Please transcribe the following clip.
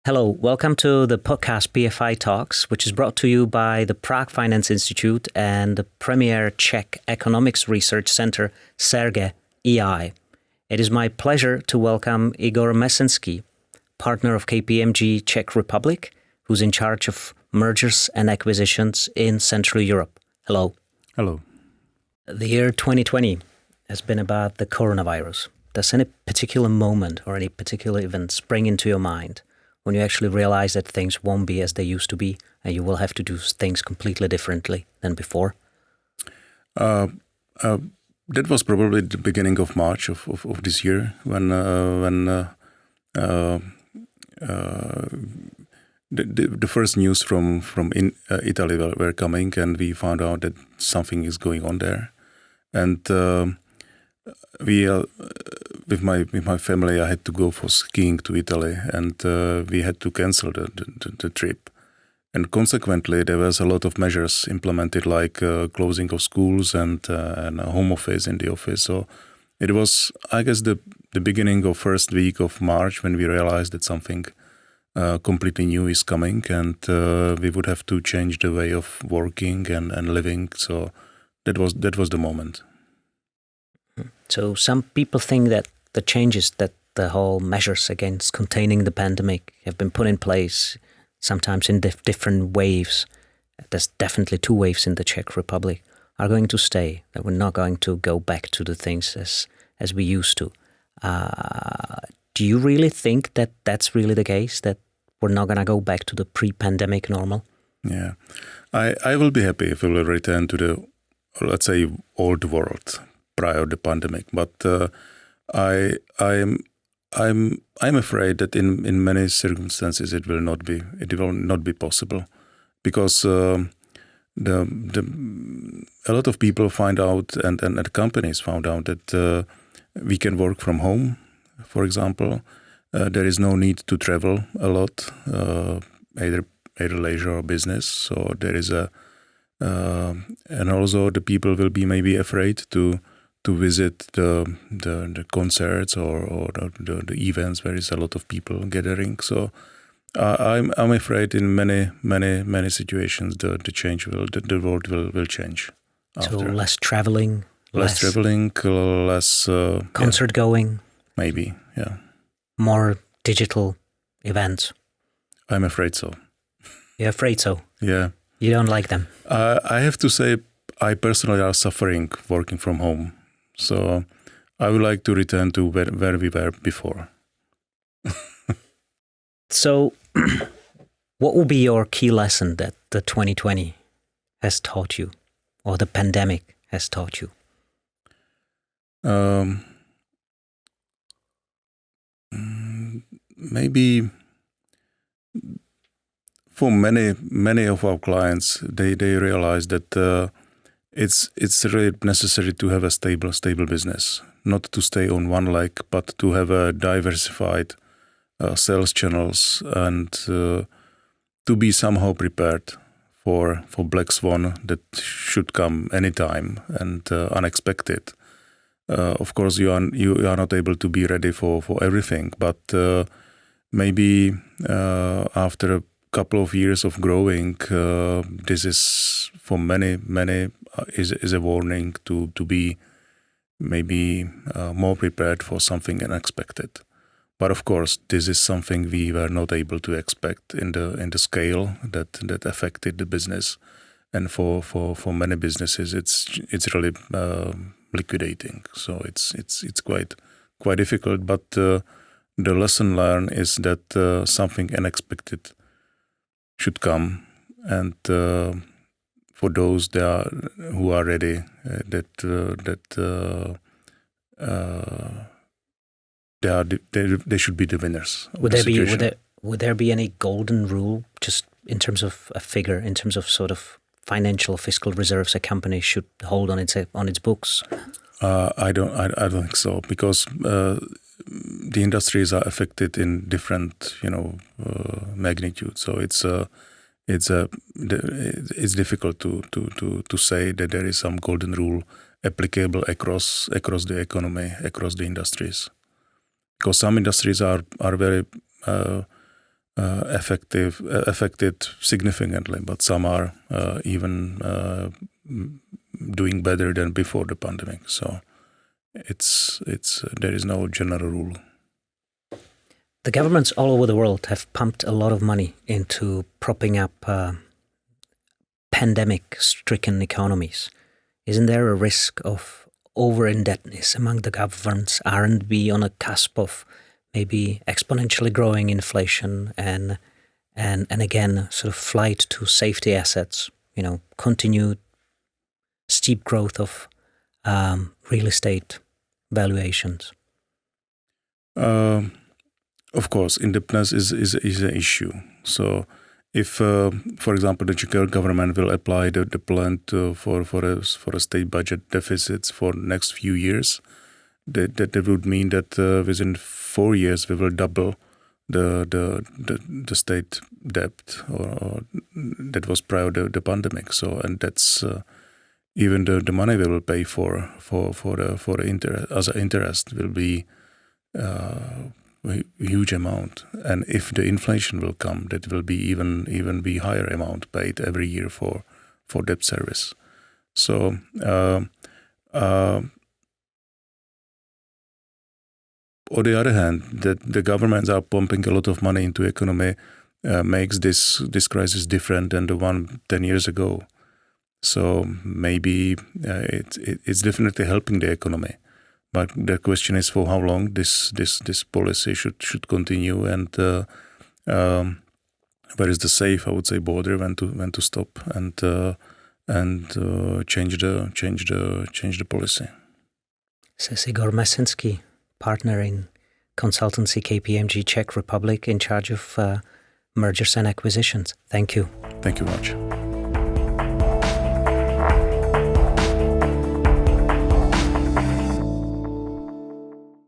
Hello, welcome to the podcast PFI Talks, which is brought to you by the Prague Finance Institute and the premier Czech Economics Research Center, CEE. It is my pleasure to welcome Igor Mesenský, partner of KPMG Czech Republic, who's in charge of mergers and acquisitions in Central Europe. Hello. Hello. The year 2020 has been about the coronavirus. Does any particular moment or any particular event spring into your mind when you actually realize that things won't be as they used to be and you will have to do things completely differently than before? That was probably the beginning of March of this year when the first news from Italy were coming, and we found out that something is going on there. And we with my family, I had to go for skiing to Italy, and we had to cancel the trip. And consequently, there was a lot of measures implemented, like closing of schools and a home office in the office. So it was, I guess, the beginning of first week of March when we realized that something completely new is coming, and we would have to change the way of working and living. So that was the moment. So some people think that the changes that the whole measures against containing the pandemic have been put in place, sometimes in different waves, there's definitely 2 waves in the Czech Republic, are going to stay, that we're not going to go back to the things as we used to. Do you really think that that's really the case, that we're not going to go back to the pre-pandemic normal? Yeah, I will be happy if we will return to the, let's say, old world prior to the pandemic. But I'm afraid that in many circumstances it will not be possible, because a lot of people find out, and companies found out that we can work from home. For example, there is no need to travel a lot, either leisure or business. So there is and also the people will be maybe afraid to visit the concerts or the events where is a lot of people gathering. So I'm afraid in many situations the world will change. So less traveling, less concert going, maybe, yeah. More digital events. I'm afraid so. You're afraid so? Yeah. You don't like them? I have to say, I personally are suffering working from home. So I would like to return to where we were before. So what will be your key lesson that the 2020 has taught you, or the pandemic has taught you? Maybe for many of our clients, they realize that it's really necessary to have a stable business, not to stay on one leg, but to have a diversified sales channels, and to be somehow prepared for black swan that should come anytime and unexpected. Of course, you are not able to be ready for everything, but maybe after a couple of years of growing, this is for many is a warning to be maybe more prepared for something unexpected. But of course, this is something we were not able to expect in the scale that affected the business, and for many businesses, it's really liquidating. So it's quite difficult. But the lesson learned is that something unexpected should come, and for those who are ready, they should be the winners. Would there be any golden rule, just in terms of a figure, in terms of sort of financial fiscal reserves a company should hold on its books? I don't think so, because the industries are affected in different magnitude. So it's difficult to say that there is some golden rule applicable across the economy, across the industries, because some industries are very affected significantly, but some are even doing better than before the pandemic. So there is no general rule. The governments all over the world have pumped a lot of money into propping up pandemic-stricken economies. Isn't there a risk of over-indebtedness among the governments? Aren't we on a cusp of maybe exponentially growing inflation and again sort of flight to safety assets? Continued steep growth of real estate valuations. Of course, indebtedness is an issue. So, if, for example, the Czech government will apply the plan for a state budget deficits for next few years, that would mean that within 4 years we will double the state debt or that was prior to the pandemic. So, and that's even the money we will pay for interest as an interest will be a huge amount. And if the inflation will come, that will be even be higher amount paid every year for debt service. So on the other hand, that the governments are pumping a lot of money into economy makes this crisis different than the one 10 years ago. So maybe it's definitely helping the economy, but the question is for how long this policy should continue, and where is the safe, I would say, border when to stop and change the policy. Says Igor Mesenský, partner in consultancy KPMG Czech Republic, in charge of mergers and acquisitions. Thank you. Thank you much.